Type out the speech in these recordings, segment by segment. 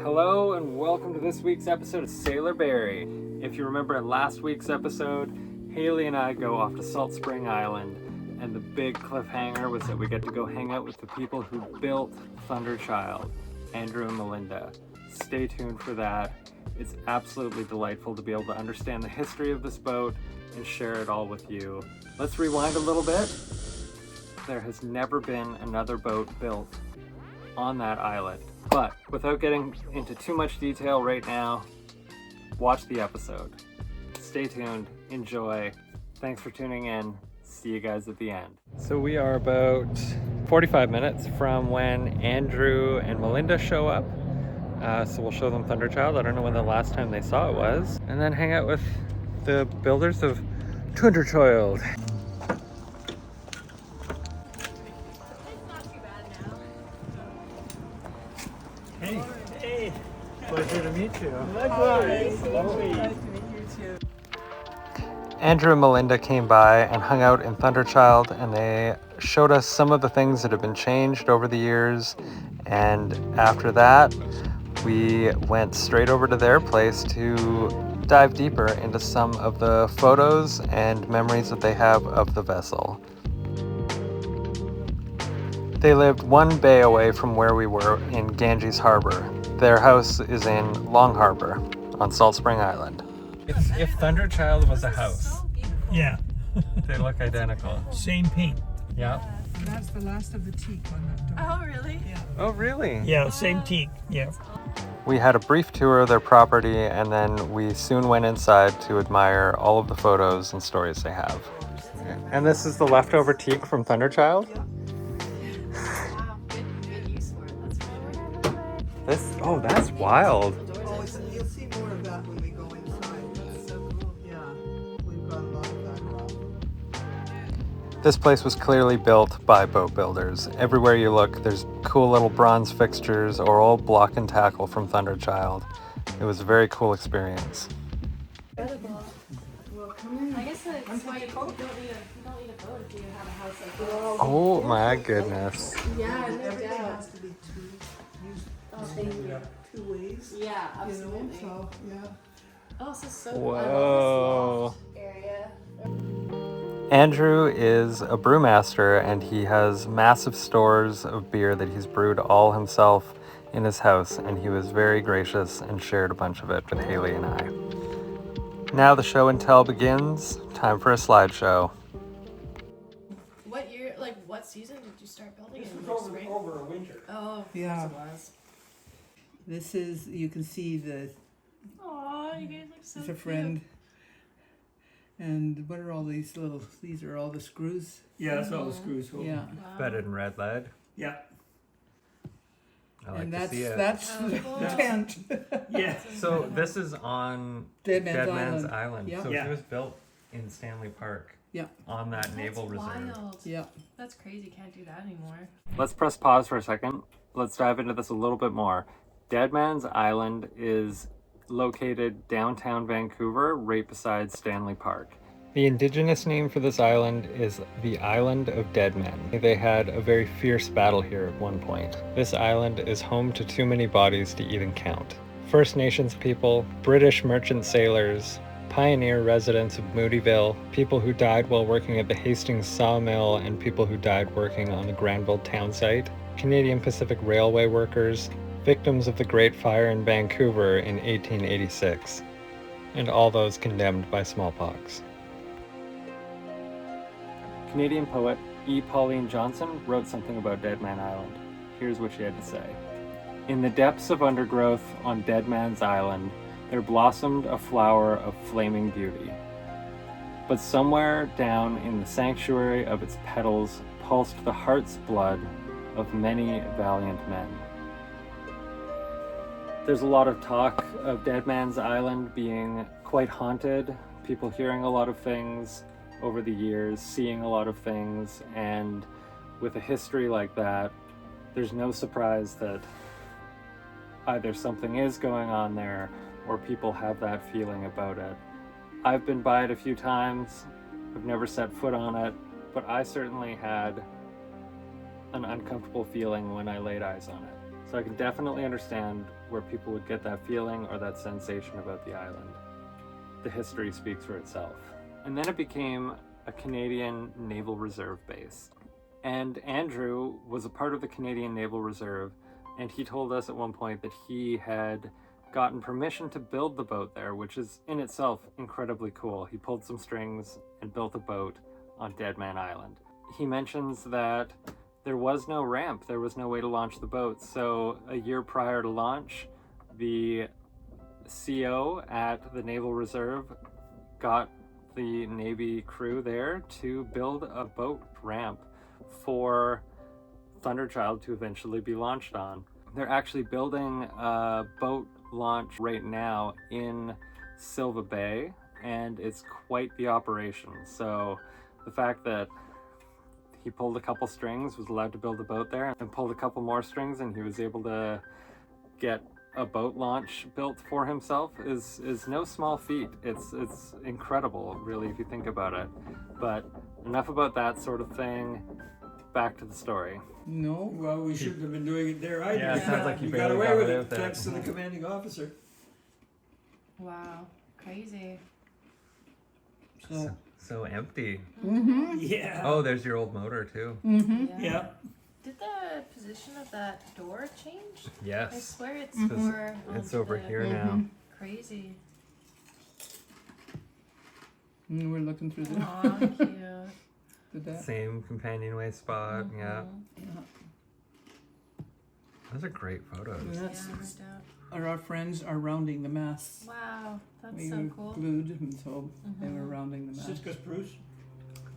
Hello and welcome to this week's episode of Sailor Berry. If you remember in last week's episode, Haley and I go off to Salt Spring Island, and the big cliffhanger was that we get to go hang out with the people who built Thunderchild, Andrew and Melinda. Stay tuned for that. It's absolutely delightful to be able to understand the history of this boat and share it all with you. Let's rewind a little bit. There has never been another boat built on that island. But without getting into too much detail right now, watch the episode. Stay tuned, enjoy. Thanks for tuning in. See you guys at the end. So we are about 45 minutes from when Andrew and Melinda show up. So we'll show them Thunderchild. I don't know when the last time they saw it was. And then hang out with the builders of Thunderchild. Hey, pleasure to meet you. Likewise. Lovely. Nice to meet you too. Andrew and Melinda came by and hung out in Thunderchild, and they showed us some of the things that have been changed over the years. And after that, we went straight over to their place to dive deeper into some of the photos and memories that they have of the vessel. They lived one bay away from where we were in Ganges Harbor. Their house is in Long Harbor on Salt Spring Island. If Thunderchild was a house, Yeah, they look identical. same paint. Yeah. And that's the last of the teak on that door. Oh, really? Yeah. Oh, really? Yeah, same teak. Yeah. We had a brief tour of their property, and then we soon went inside to admire all of the photos and stories they have. And this is the leftover teak from Thunderchild? Wow, good use for it. That's really Oh, that's wild. Oh, you'll see more of that when we go inside. That's so cool. Yeah, we've got a lot of that around. This place was clearly built by boat builders. Everywhere you look, there's cool little bronze fixtures or old block and tackle from Thunderchild. It was a very cool experience. incredible. Well, come in. I guess that's why you don't need a boat if you have a house like this. Oh my goodness. Yeah, no Everything doubt. has to be used Oh, thank you. two ways. Yeah, You know, absolutely. so, yeah. Oh, this is so Whoa. I love this loft area. Andrew is a brewmaster, and he has massive stores of beer that he's brewed all himself in his house, and he was very gracious and shared a bunch of it with Haley and I. Now the show and tell begins. Time for a slideshow. What year, what season did you start building in? Spring? over a winter. Oh, Yeah. it was. This is, you can see the, Aw, you guys look so it's a cute. friend. And what are all these these are all the screws? Yeah, that's all the screws hold. Yeah. Wow. Bedded in red lead. Yeah. I like And to see it. that's Oh, the cool. tent. Yeah. So this is on Deadman's Island. Island. Yeah. So Yeah. it was built in Stanley Park. Yeah. On that That's naval reserve. wild. Yeah. That's crazy. Can't do that anymore. Let's press pause for a second. Let's dive into this a little bit more. Deadman's Island is located downtown Vancouver, right beside Stanley Park. The Indigenous name for this island is the Island of Deadman. They had a very fierce battle here at one point. This island is home to too many bodies to even count. First Nations people, British merchant sailors, pioneer residents of Moodyville, people who died while working at the Hastings sawmill, and people who died working on the Granville town site, Canadian Pacific Railway workers, victims of the Great Fire in Vancouver in 1886, and all those condemned by smallpox. Canadian poet E. Pauline Johnson wrote something about Deadman Island. Here's what she had to say. In the depths of undergrowth on Deadman's Island, there blossomed a flower of flaming beauty. But somewhere down in the sanctuary of its petals pulsed the heart's blood of many valiant men. There's a lot of talk of Deadman's Island being quite haunted, people hearing a lot of things over the years, seeing a lot of things, and with a history like that, there's no surprise that either something is going on there or people have that feeling about it. I've been by it a few times, I've never set foot on it, but I certainly had an uncomfortable feeling when I laid eyes on it. So I can definitely understand where people would get that feeling or that sensation about the island. The history speaks for itself. And then it became a Canadian Naval Reserve base. And Andrew was a part of the Canadian Naval Reserve, and he told us at one point that he had gotten permission to build the boat there, which is in itself incredibly cool. He pulled some strings and built a boat on Deadman Island. He mentions that there was no ramp, there was no way to launch the boat, so a year prior to launch, the CO at the Naval Reserve got the Navy crew there to build a boat ramp for Thunderchild to eventually be launched on. They're actually building a boat launch right now in Silva Bay, and it's quite the operation. So the fact that he pulled a couple strings, was allowed to build a boat there, and pulled a couple more strings, and he was able to get a boat launch built for himself is no small feat. It's incredible, really, if you think about it. But enough about that sort of thing. Back to the story. No. Well, we shouldn't have been doing it there either. Yeah, it sounds like you got barely away got with away it with that. thanks to the commanding officer. Wow, crazy. So empty. Mm-hmm. Yeah. Oh, there's your old motor too. Mm-hmm. Yeah. Did the position of that door change? I Yes. swear it's Mhm. over. It's onto over the- here now. Crazy. And we're looking through the, Aw, cute. the deck. Same companionway spot. Yeah. Mhm. Yeah. Those are great photos. And Yeah, that's no doubt. our friends are rounding the masts. Wow, that's We so were cool. glued, and so they were Mhm. rounding the mast. Sitka spruce.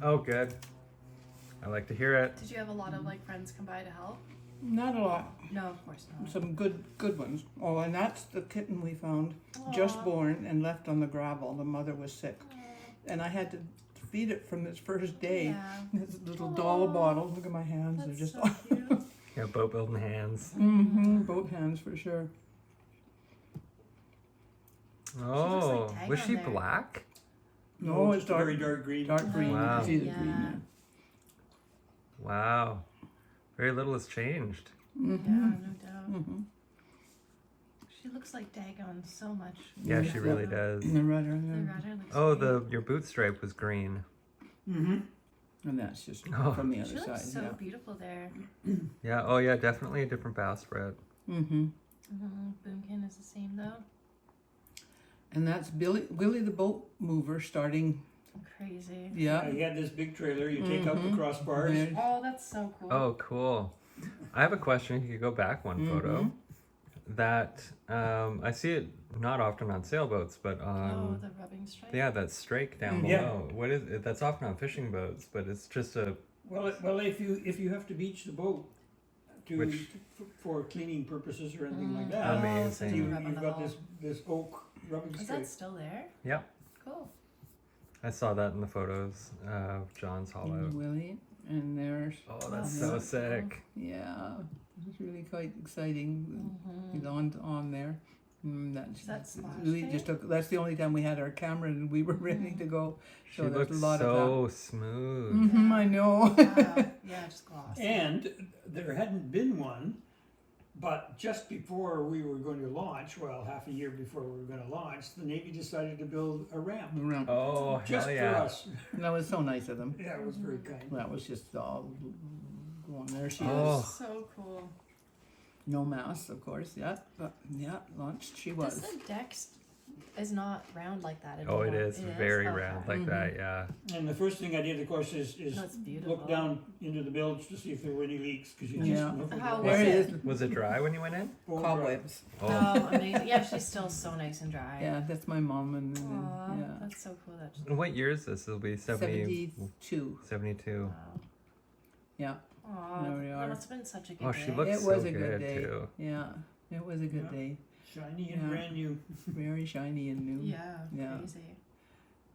Oh, good. I like to hear it. Did you have a lot of like friends come by to help? Not a lot. No, of course not. Some good ones. Oh, and that's the kitten we found, just Aw. born and left on the gravel. The mother was sick, and I had to feed it from its first day. Yeah. This little doll Aw. bottle. Look at my hands. That's They're just so cute. Yeah, boat building hands. mm-hmm, both hands for sure. Oh, tagged was on she there. black? No, it's just a very dark, dark green. dark green. Wow. You can see the Yeah. green there. Wow. Very little has changed. Mm-hmm. Yeah, no doubt. Mm-hmm. She looks like Dagon so much. Yeah, she really Yeah. does. The rudder The there. rudder looks Oh, great. your boot stripe was green. Mm-hmm. And that's just Oh. from the She other looks side. so Yeah. beautiful there. Yeah. Oh, yeah. Definitely a different bow spread. Mm-hmm. Boomkin is the same though. And that's Willie the boat mover starting. Crazy. Yeah. You had this big trailer. You take out the Mhm. crossbars. There. Oh, that's so cool. Oh, cool. I have a question. If you could go back one photo. That I see it not often on sailboats, but Oh, on the rubbing stripe. yeah, that strake down Yeah. below. What is it? That's often on fishing boats, but it's just a Well, if you have to beach the boat to Which- for cleaning purposes or anything like Mm. that, Amazing. so you, you rub on you've the got hull. this oak rubbing Is stripe. that still there? yeah. Cool. I saw that in the photos of John's haul out. Willie. And there's Oh, that's Yeah. so sick. yeah. It's really quite exciting. Mm-hmm. He's on there. That's Is that splash we day? just took. That's the only time we had our camera and we were ready to go. She So there's looked a lot so of smooth. that. Mm-hmm, I know. Wow. Yeah, just gloss. And there hadn't been one, but just before we were going to launch, well, half a year before we were going to launch, the Navy decided to build a ramp Around. Oh, just hell for yeah. us. That was so nice of them. Yeah, it was very kind. That was just all going there. She Oh. was So cool. no mask, of course. Yeah, but yeah, launched she was. This the deck is not round like that Oh, anymore. it is very Okay. round like Mhm. that. Yeah. And the first thing I did, of course, is That's beautiful. look down into the bilge to see if there were any leaks, because you just Yeah. never How know. There it was is. Was it dry when you went in? Bone dry. Cobwebs. Oh, Oh, amazing. Yeah, she's still so nice and dry. Yeah, that's my mom and Aw, yeah. that's so cool. That And what year is this? It'll be 72. 72. wow. Yeah. Aw, There we that are. must have been such a good Oh, day. she looks It so was a good day. too. Yeah, it was a good Yeah. day. Shiny and Yeah. brand new. Very shiny and new. Yeah, Yeah. crazy.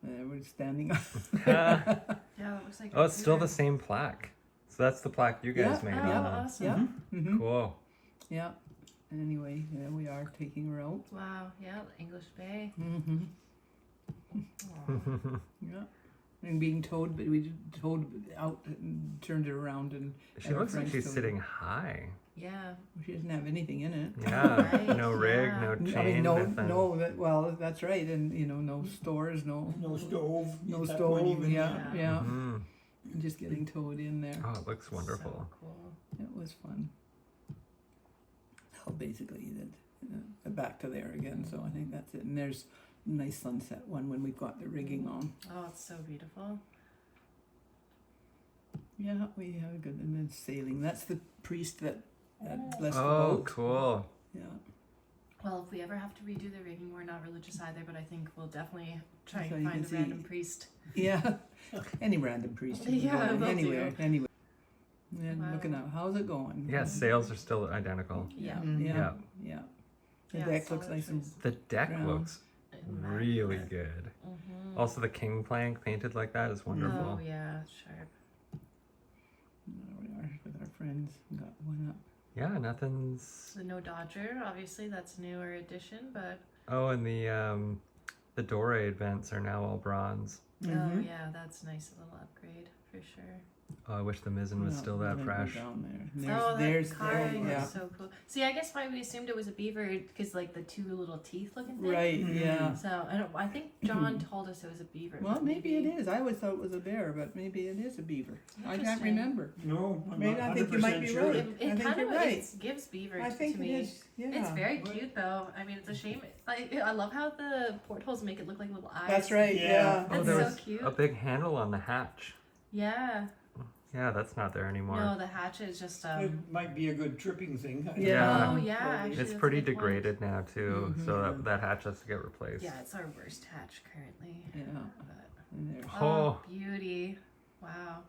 We're standing up. Yeah, that looks like. Oh, it's still the computer. same plaque. So that's the plaque you guys Yeah. made Oh, on. awesome. Yeah. Mm-hmm. Cool. Yeah. Anyway, there we are taking her out. Wow. Yeah, English Bay. Mm-hmm. Aw. Yeah. And being towed, but we towed out and turned it around and She and our looks like friends she's towed sitting high. Yeah. She doesn't have anything in it. Yeah, Right, no rig, yeah. no chain, I mean, nothing. well, that's right, and no stores, no stove. no at that stove, point even, yeah. Mhm. Just getting towed in there. Oh, it looks wonderful. So cool. It was fun. Oh, basically, back to there again. So I think that's it. And there's a nice sunset one when we've got the rigging on. Oh, it's so beautiful. Yeah, we had a good. And then sailing. That's the priest that blessed the Oh, boat. cool. Yeah. Well, if we ever have to redo the rigging, we're not religious either, but I think we'll definitely try So and you find a can see- random priest. Yeah. Any random priest. you can Yeah, go in will anywhere. do. Anyway. And Wow. looking out, how's it going? Yeah, sails are still identical. Yeah. Mhm, Yeah. yeah. Yeah. The Yeah, deck looks solid nice and choice. The deck Brown. looks really good. Mm-hmm. Also, the king plank painted like that is wonderful. Oh, yeah, sharp. there we are with our friends. Got one up. Yeah, nothing's. So no Dodger, obviously, that's a newer addition, but Oh, and the Dorade vents are now all bronze. oh Mhm. yeah, that's a nice little upgrade for sure. Oh, I wish the mizzen was No, still we're that gonna go fresh. down there. Oh, that There's carving yeah. is so cool. See, I guess why we assumed it was a beaver because like the two little teeth looking thing. Right, Mhm. yeah. So I think John told us it was a beaver. Well, but maybe it is. I always thought it was a bear, but maybe it is a beaver. I can't Interesting. remember. No, I'm Maybe not I think you might be 100% sure. right. It I think kind of you're right. gives beaver I think to it me. is. Yeah. It's very cute though. I mean, it's a shame. I love how the portholes make it look like little eyes. That's right. Yeah. Yeah. Oh, That's there so was cute. a big handle on the hatch. Yeah. Yeah, that's not there anymore. No, the hatch is just It might be a good tripping thing. Yeah. Oh yeah. Actually, It's that's a pretty good point. degraded now too, Mhm. so that hatch has to get replaced. Yeah, it's our worst hatch currently. Yeah. But, And there's Oh. beauty! Wow.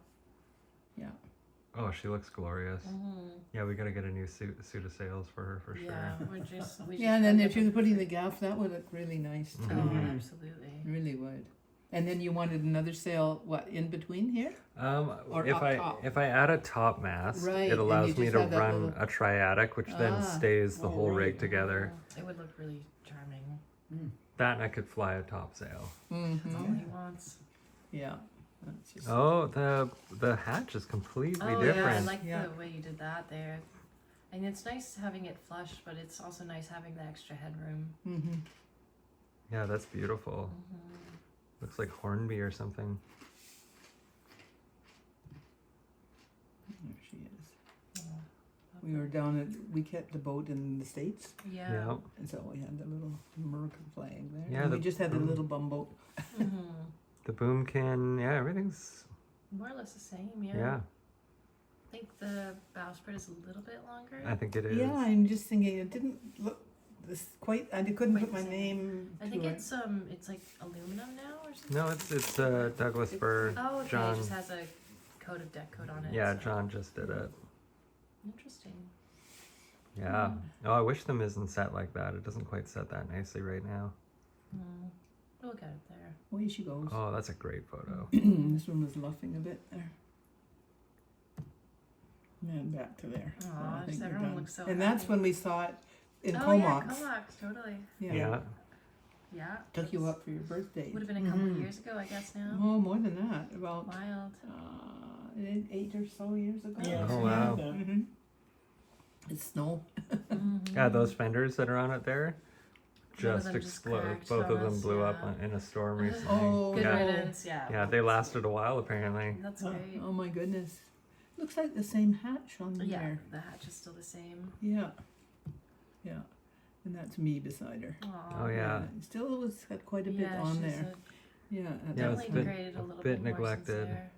Oh, she looks glorious. Mm-hmm. Yeah, we gotta get a new suit of sails for her for sure. Yeah, we just yeah, and then gotta if you look put in for- the gaff, that would look really nice. Oh, too. Mhm. absolutely. Really would. And then you wanted another sail, what, in between here? Or If up top. I add a top mast, Right, it and allows you me just to have that run little- a triadic, which then Ah. stays the Oh, whole rig right. together. It would look really charming. That and I could fly a top sail. That's all Mm-hmm. he wants. Yeah. That's just, Oh, the hatch is completely Oh yeah, I different. like Yeah. the way you did that there. And it's nice having it flush, but it's also nice having the extra headroom. mm-hmm. Yeah, that's beautiful. Looks like Hornby or something. There she is. Oh, We were down at, we kept the boat in the States, Yeah. Yeah. and so we had the little American flag there. Yeah, and we the- just had the little bumboat. Mhm. The boomkin, yeah, everything's More or less the same, yeah. yeah. I think the bowsprit is a little bit longer. I think it is. Yeah, I'm just thinking it didn't look this quite. I couldn't Quite put my the same. name I to think it. it's like aluminum now or something. No, it's Douglas fir. Oh, okay. John. It just has a coat of deck coat on it. Yeah, so- John just did it. Interesting. Yeah. Oh, I wish the mizzen set like that. It doesn't quite set that nicely right now. We'll get it there. Away she goes. Oh, that's a great photo. This one was luffing a bit there. And back to there. So I Aw, think just we're everyone done. looks so And that's happy. when we saw it in Oh Comox. yeah, Comox, totally. Yeah. Yeah. Took you up for your birthday. Would have been a couple Mhm. years ago, I guess now. Oh, more than that. About Wild. 8 or so years ago. Yeah. Oh, wow. Mm-hmm. It's snow. Yeah, those fenders that are on it there One of just them just explode. cracked Both of from them us, blew up yeah. in a storm recently. Oh, Good yeah. riddance, yeah. Yeah, they lasted a while apparently. That's Huh. great. Oh my goodness. Looks like the same hatch on Yeah, there. the hatch is still the same. Yeah. Yeah. And that's me beside her. Aw. Oh yeah. Still was had quite a bit Yeah, on she's there. Yeah. Yeah, it's definitely been degraded a a little bit bit more since neglected. there.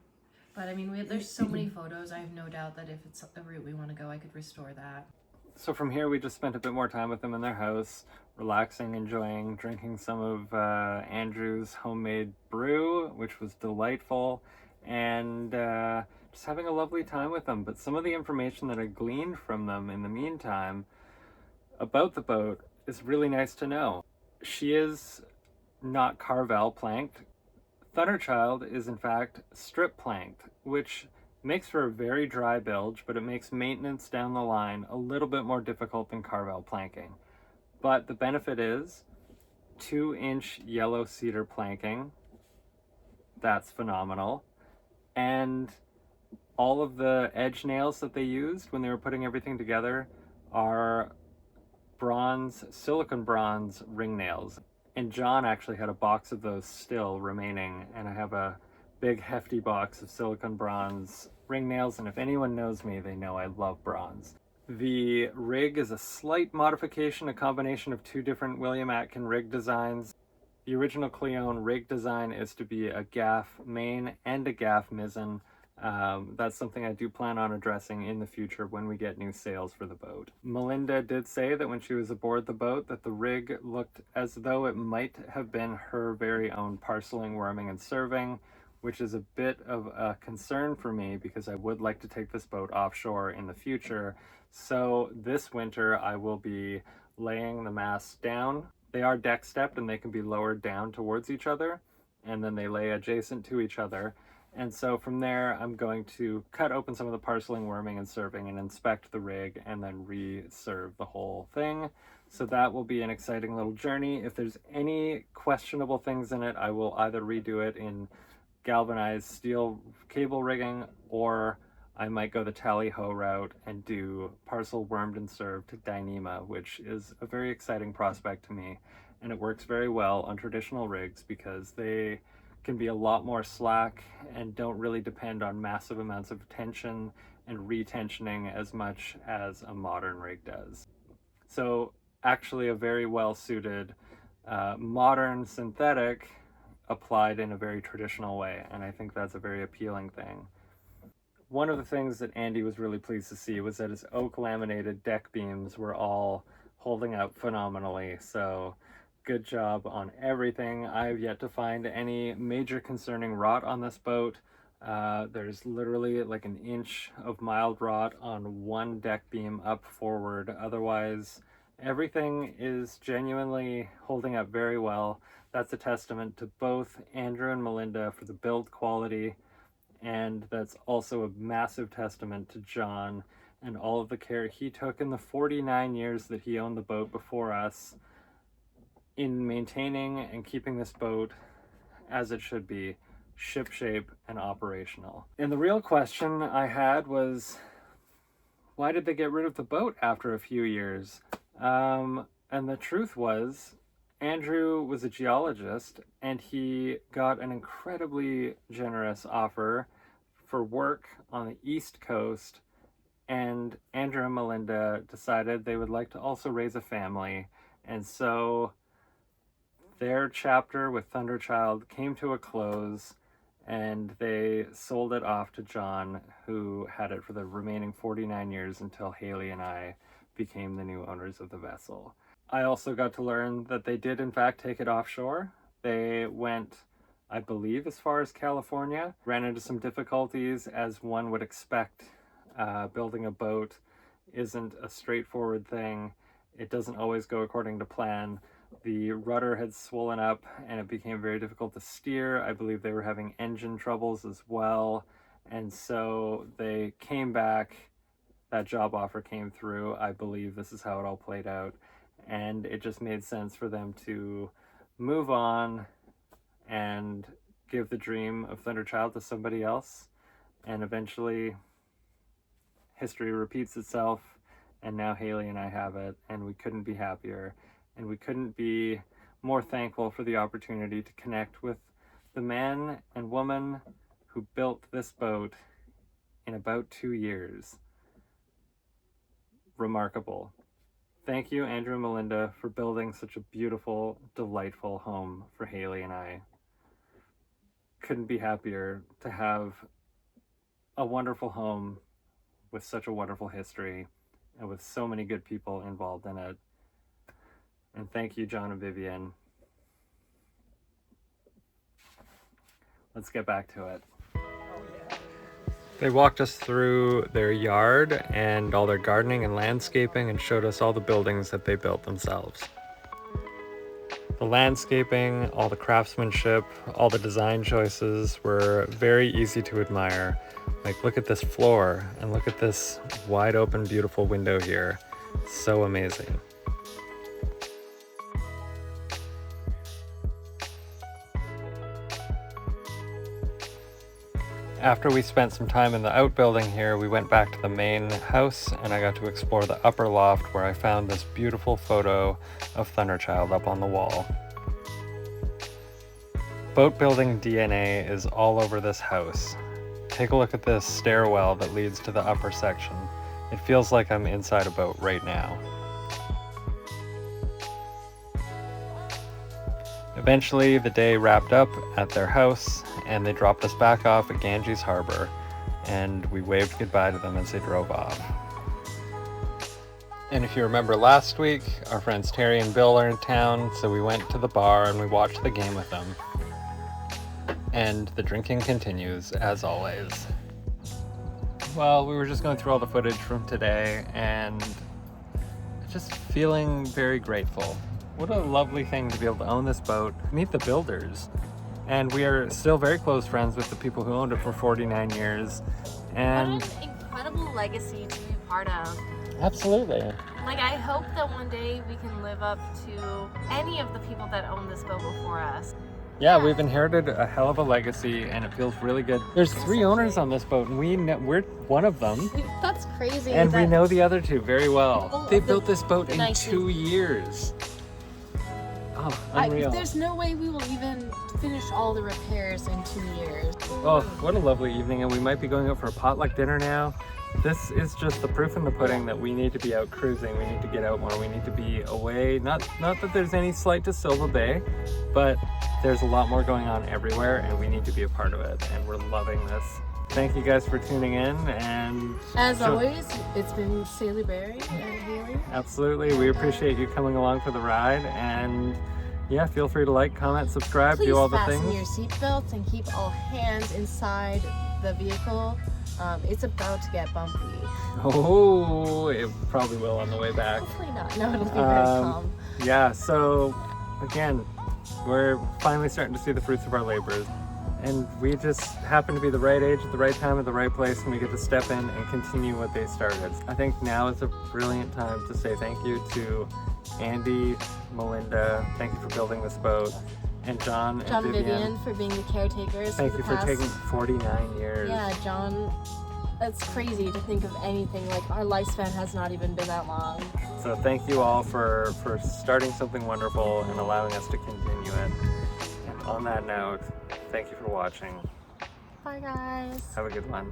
But I mean, there's so many photos. I have no doubt that if it's a route we want to go, I could restore that. So from here, we just spent a bit more time with them in their house, relaxing, enjoying, drinking some of Andrew's homemade brew, which was delightful, and just having a lovely time with them. But some of the information that I gleaned from them in the meantime about the boat is really nice to know. She is not Carvel planked. Thunderchild is in fact strip planked, which makes for a very dry bilge, but it makes maintenance down the line a little bit more difficult than Carvel planking. But the benefit is 2-inch yellow cedar planking. That's phenomenal. And All of the edge nails that they used when they were putting everything together are silicone bronze ring nails. And John actually had a box of those still remaining, and I have a big hefty box of silicone bronze ring nails, and if anyone knows me, they know I love bronze. The rig is a slight modification, a combination of two different William Atkin rig designs. The original Cleone rig design is to be a gaff main and a gaff mizzen. That's something I do plan on addressing in the future when we get new sails for the boat. Melinda did say that when she was aboard the boat that the rig looked as though it might have been her very own parceling, worming, and serving, which is a bit of a concern for me because I would like to take this boat offshore in the future. So this winter I will be laying the masts down. They are deck stepped and they can be lowered down towards each other, and then they lay adjacent to each other. And so from there, I'm going to cut open some of the parceling, worming, and serving and inspect the rig and then re-serve the whole thing. So that will be an exciting little journey. If there's any questionable things in it, I will either redo it in galvanized steel cable rigging, or I might go the tally-ho route and do parcel, wormed, and served to Dyneema, which is a very exciting prospect to me. And it works very well on traditional rigs because they can be a lot more slack and don't really depend on massive amounts of tension and retensioning as much as a modern rig does. So actually a very well suited modern synthetic applied in a very traditional way, and I think that's a very appealing thing. One of the things that Andy was really pleased to see was that his oak laminated deck beams were all holding up phenomenally, so good job on everything. I've yet to find any major concerning rot on this boat. There's literally like an inch of mild rot on one deck beam up forward. Otherwise, everything is genuinely holding up very well. That's a testament to both Andrew and Melinda for the build quality, and that's also a massive testament to John and all of the care he took in the 49 years that he owned the boat before us in maintaining and keeping this boat as it should be, shipshape and operational. And the real question I had was, why did they get rid of the boat after a few years? And the truth was, Andrew was a geologist and he got an incredibly generous offer for work on the East Coast, and Andrew and Melinda decided they would like to also raise a family, and so their chapter with Thunderchild came to a close and they sold it off to John, who had it for the remaining 49 years until Haley and I became the new owners of the vessel. I also got to learn that they did in fact take it offshore. They went, I believe, as far as California, ran into some difficulties as one would expect. Building a boat isn't a straightforward thing. It doesn't always go according to plan. The rudder had swollen up and it became very difficult to steer. I believe they were having engine troubles as well. And so they came back. That job offer came through. I believe this is how it all played out. And it just made sense for them to move on and give the dream of Thunderchild to somebody else. And eventually history repeats itself, and now Haley and I have it, and we couldn't be happier. And we couldn't be more thankful for the opportunity to connect with the man and woman who built this boat in about 2 years. Remarkable. Thank you, Andrew and Melinda, for building such a beautiful, delightful home for Haley and I. Couldn't be happier to have a wonderful home with such a wonderful history and with so many good people involved in it. And thank you, John and Vivian. Let's get back to it. They walked us through their yard and all their gardening and landscaping and showed us all the buildings that they built themselves. The landscaping, all the craftsmanship, all the design choices were very easy to admire. Like, look at this floor and look at this wide open, beautiful window here. So amazing. After we spent some time in the outbuilding here, we went back to the main house and I got to explore the upper loft where I found this beautiful photo of Thunderchild up on the wall. Boat building DNA is all over this house. Take a look at this stairwell that leads to the upper section. It feels like I'm inside a boat right now. Eventually, the day wrapped up at their house, and they dropped us back off at Ganges Harbor, and we waved goodbye to them as they drove off. And if you remember last week, our friends Terry and Bill are in town, so we went to the bar and we watched the game with them. And the drinking continues, as always. Well, we were just going through all the footage from today, and just feeling very grateful. What a lovely thing to be able to own this boat, meet the builders. And we are still very close friends with the people who owned it for 49 years. And What an incredible legacy to be a part of. absolutely. Like, I hope that one day we can live up to any of the people that owned this boat before us. Yeah, we've inherited a hell of a legacy, and it feels really good. There's 3 owners on this boat, and we're one of them. That's crazy. And we know the other 2 very well. Oh, They built this boat in nicest. 2 years. Oh, unreal. There's no way we will even finish all the repairs in 2 years. Oh, what a lovely evening, and we might be going out for a potluck dinner now. This is just the proof in the pudding that we need to be out cruising. We need to get out more. We need to be away. Not that there's any slight to Silva Bay, but there's a lot more going on everywhere, and we need to be a part of it, and we're loving this. Thank you guys for tuning in, and As always, it's been Sailor Berry and Haley. absolutely, we appreciate you coming along for the ride, and yeah, feel free to like, comment, subscribe, Please do all the fasten things. your seatbelts and keep all hands inside the vehicle. It's about to get bumpy. Oh, it probably will on the way back. Hopefully not. No, it'll be very calm. Yeah, so again, we're finally starting to see the fruits of our labors. And we just happen to be the right age at the right time at the right place, and we get to step in and continue what they started. I think now is a brilliant time to say thank you to Andy, Melinda, thank you for building this boat, and John and Vivian for being the caretakers. Thank for you the for past. taking 49 years. Yeah, John. That's crazy to think of anything. Like, our lifespan has not even been that long. So thank you all for starting something wonderful and allowing us to continue it. And on that note, thank you for watching. Bye, guys. Have a good one.